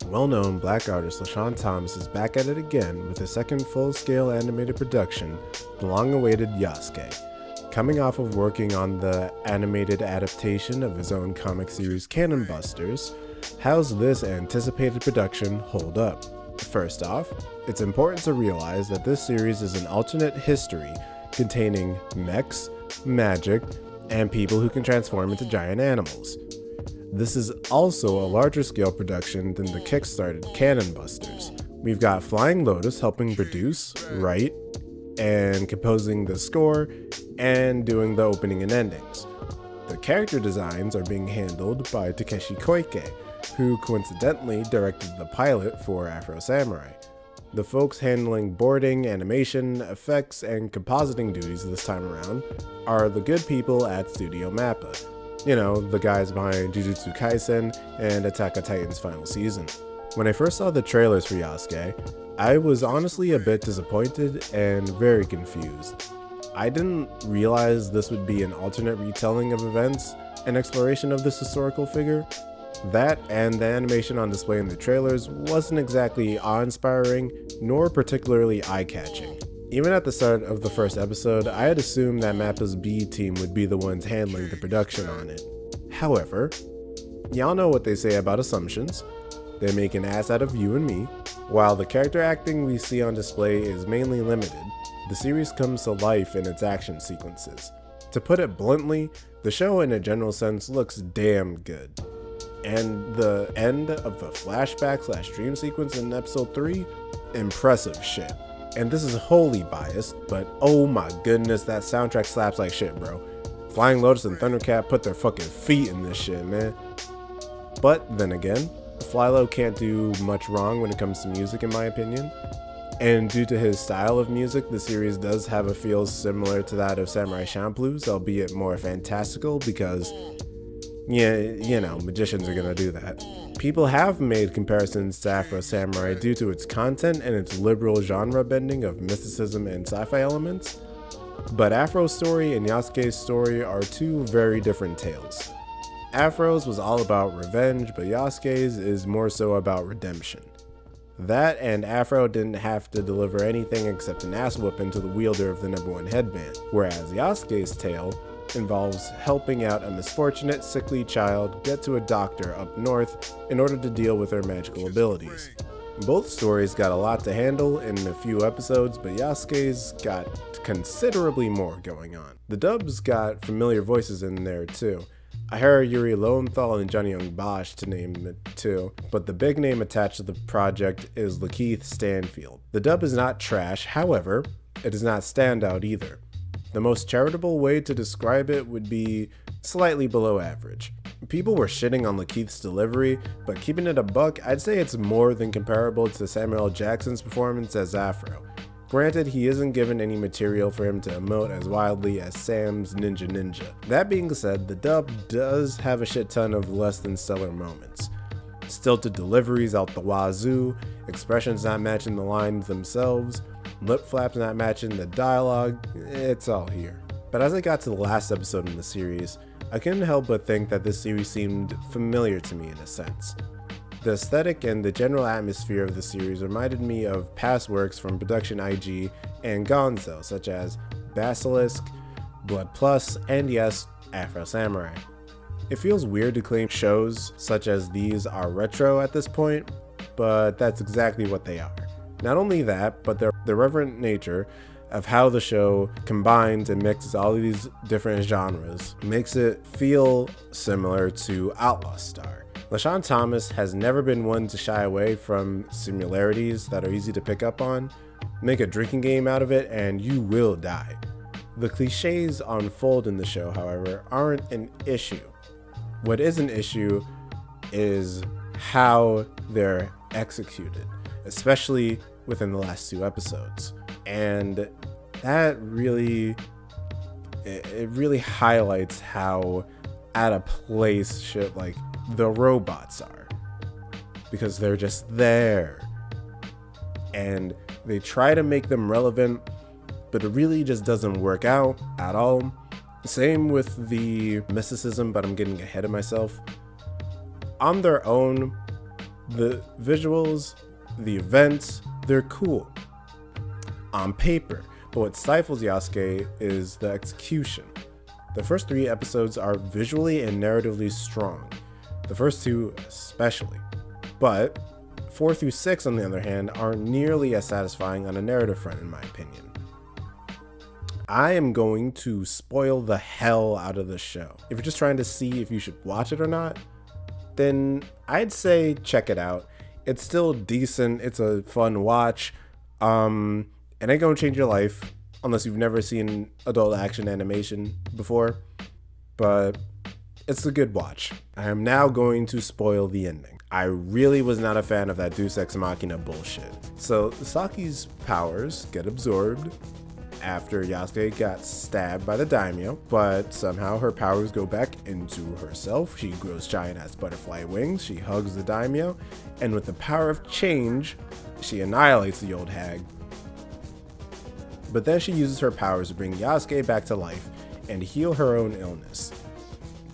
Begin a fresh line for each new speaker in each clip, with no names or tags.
Well-known black artist Lesean Thomas is back at it again with a second full-scale animated production, the long-awaited Yasuke. Coming off of working on the animated adaptation of his own comic series Cannon Busters, how's this anticipated production hold up? First off, it's important to realize that this series is an alternate history containing mechs, magic, and people who can transform into giant animals. This is also a larger scale production than the kickstarted Cannon Busters. We've got Flying Lotus helping produce, write, and composing the score, and doing the opening and endings. The character designs are being handled by Takeshi Koike, who coincidentally directed the pilot for Afro Samurai. The folks handling boarding, animation, effects, and compositing duties this time around are the good people at Studio Mappa. You know, the guys behind Jujutsu Kaisen and Attack on Titan's final season. When I first saw the trailers for Yasuke, I was honestly a bit disappointed and very confused. I didn't realize this would be an alternate retelling of events and exploration of this historical figure. That and the animation on display in the trailers wasn't exactly awe-inspiring nor particularly eye-catching. Even at the start of the first episode, I had assumed that Mappa's B team would be the ones handling the production on it. However, y'all know what they say about assumptions. They make an ass out of you and me. While the character acting we see on display is mainly limited, the series comes to life in its action sequences. To put it bluntly, the show in a general sense looks damn good. And the end of the flashback/dream sequence in episode 3, impressive shit. And this is wholly biased, but oh my goodness, that soundtrack slaps like shit, bro. Flying Lotus and Thundercat put their fucking feet in this shit, man. But then again, Flylo can't do much wrong when it comes to music, in my opinion. And due to his style of music, the series does have a feel similar to that of Samurai Champloo's, albeit more fantastical because, yeah, you know, magicians are gonna do that. People have made comparisons to Afro Samurai due to its content and its liberal genre bending of mysticism and sci-fi elements, but Afro's story and Yasuke's story are two very different tales. Afro's was all about revenge, but Yasuke's is more so about redemption. That and Afro didn't have to deliver anything except an ass whooping to the wielder of the #1 headband, whereas Yasuke's tale involves helping out a misfortunate, sickly child get to a doctor up north in order to deal with her magical abilities. Both stories got a lot to handle in a few episodes, but Yasuke's got considerably more going on. The dubs got familiar voices in there too. I heard Yuri Lowenthal and Johnny Young Bosch to name it too, but the big name attached to the project is Lakeith Stanfield. The dub is not trash, however, it is not standout either. The most charitable way to describe it would be slightly below average. People were shitting on Lakeith's delivery, but keeping it a buck, I'd say it's more than comparable to Samuel L. Jackson's performance as Afro. Granted, he isn't given any material for him to emote as wildly as Sam's Ninja. That being said, the dub does have a shit ton of less than stellar moments. Stilted deliveries out the wazoo, expressions not matching the lines themselves, lip flaps not matching the dialogue, it's all here. But as I got to the last episode in the series, I couldn't help but think that this series seemed familiar to me in a sense. The aesthetic and the general atmosphere of the series reminded me of past works from Production IG and Gonzo, such as Basilisk, Blood Plus, and yes, Afro Samurai. It feels weird to claim shows such as these are retro at this point, but that's exactly what they are. Not only that, but the irreverent nature of how the show combines and mixes all of these different genres makes it feel similar to Outlaw Star. Lesean Thomas has never been one to shy away from similarities that are easy to pick up on. Make a drinking game out of it and you will die. The cliches unfold in the show, however, aren't an issue. What is an issue is how they're executed, especially within the last 2 episodes. And that really highlights how out of place shit like the robots are, because they're just there and they try to make them relevant, but it really just doesn't work out at all. Same with the mysticism, but I'm getting ahead of myself. On their own, the visuals, the events, they're cool on paper, but what stifles Yasuke is the execution. The first 3 episodes are visually and narratively strong, the first 2 especially, but 4 through 6 on the other hand aren't nearly as satisfying on a narrative front in my opinion. I am going to spoil the hell out of the show. If you're just trying to see if you should watch it or not, then I'd say check it out. It's still decent, it's a fun watch. It ain't gonna change your life unless you've never seen adult action animation before, but it's a good watch. I am now going to spoil the ending. I really was not a fan of that Deus Ex Machina bullshit. So Saki's powers get absorbed after Yasuke got stabbed by the daimyo, but somehow her powers go back into herself. She grows giant ass butterfly wings, she hugs the daimyo, and with the power of change, she annihilates the old hag. But then she uses her powers to bring Yasuke back to life and heal her own illness.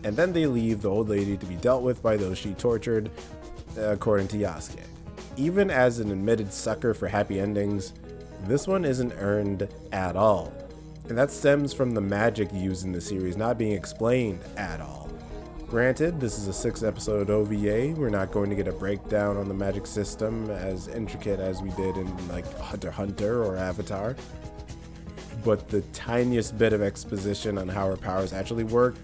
And then they leave the old lady to be dealt with by those she tortured, according to Yasuke. Even as an admitted sucker for happy endings, this one isn't earned at all. And that stems from the magic used in the series not being explained at all. Granted, this is a 6-episode OVA, we're not going to get a breakdown on the magic system as intricate as we did in like Hunter x Hunter or Avatar. But the tiniest bit of exposition on how her powers actually work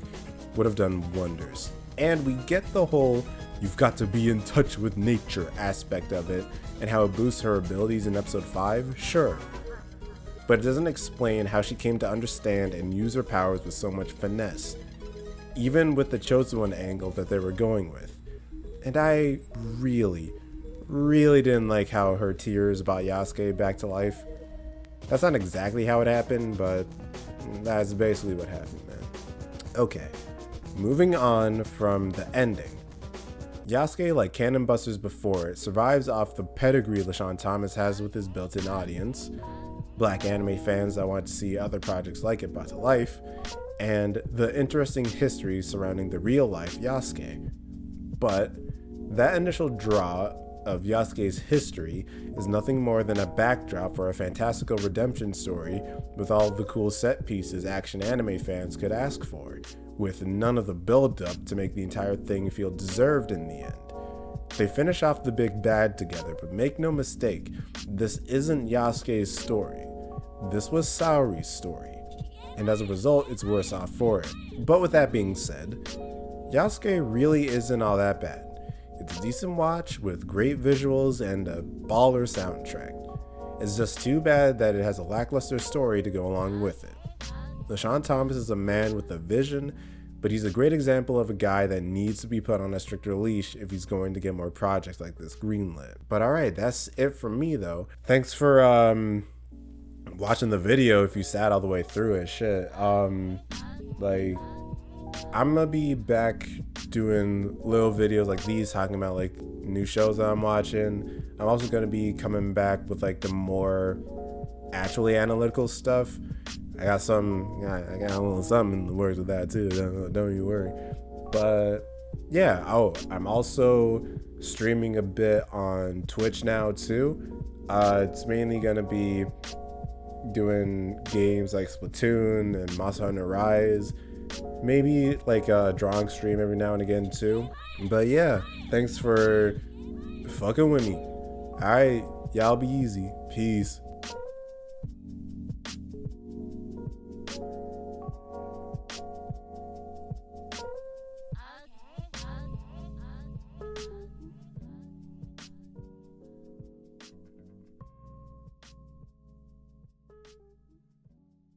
would have done wonders. And we get the whole you've got to be in touch with nature aspect of it and how it boosts her abilities in episode 5, sure. But it doesn't explain how she came to understand and use her powers with so much finesse, even with the Chosen One angle that they were going with. And I really didn't like how her tears brought Yasuke back to life. That's not exactly how it happened, but that's basically what happened, man. Okay, moving on from the ending. Yasuke, like Cannon Busters before it, survives off the pedigree Lesean Thomas has with his built-in audience, black anime fans that want to see other projects like it brought to life, and the interesting history surrounding the real-life Yasuke. But that initial draw of Yasuke's history is nothing more than a backdrop for a fantastical redemption story with all the cool set pieces action anime fans could ask for, with none of the build-up to make the entire thing feel deserved in the end. They finish off the big bad together, but make no mistake, this isn't Yasuke's story. This was Saori's story, and as a result, it's worse off for it. But with that being said, Yasuke really isn't all that bad. It's a decent watch with great visuals and a baller soundtrack. It's just too bad that it has a lackluster story to go along with it. Lesean Thomas is a man with a vision, but he's a great example of a guy that needs to be put on a stricter leash if he's going to get more projects like this greenlit. But alright, that's it from me though. Thanks for watching the video if you sat all the way through it. Shit. Like, I'm gonna be back doing little videos like these talking about like new shows that I'm watching. I'm also gonna be coming back with like the more actually analytical stuff. I got a little something in the works with that too, don't you worry. But yeah, I'm also streaming a bit on Twitch now too. It's mainly gonna be doing games like Splatoon and Monster Hunter Rise. Maybe like a drawing stream every now and again too. But yeah, thanks for fucking with me. Alright, y'all be easy. Peace.